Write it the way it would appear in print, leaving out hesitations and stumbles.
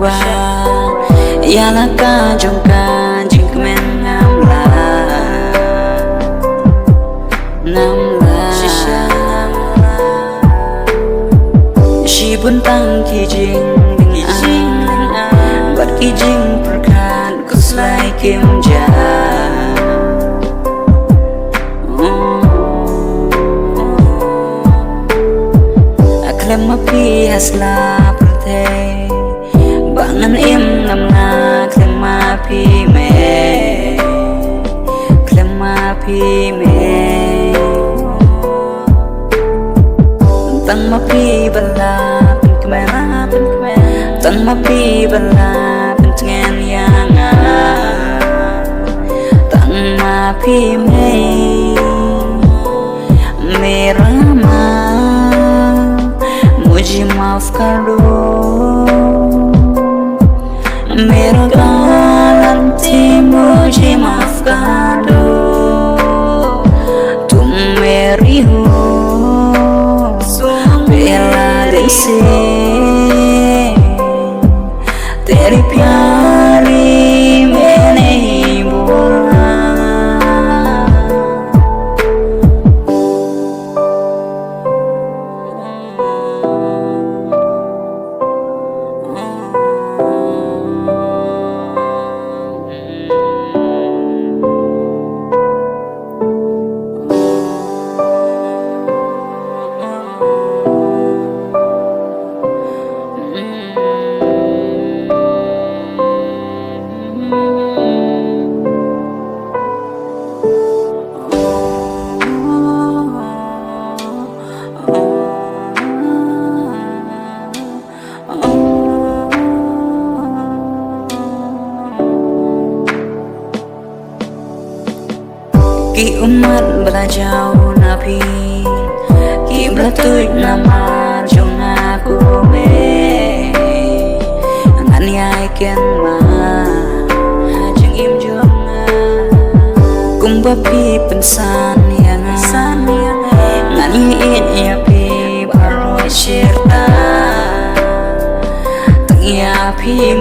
wa ya la ka jong ka jing men nam la shi bun tang ki jing bat ki jing perkan kuslai kim ja aklem mapi hasla perte bangan im namna klem mapi me klem mapi me tang mapi bala tang mapi bala pengen yang tang mapi me merama मुझे माफ कर दो मेरा गलती मुझे माफ कर दो तुम मेरी हो पहला दिल से तेरी प्यारी मैं नहीं बोला Ki umat belajar nabi Ki belatut nama jong aku me Ngan yai ken ma Jeng im jong Kung bapi pensan yang Ngan yit ya pi baru cerita Teng ya pi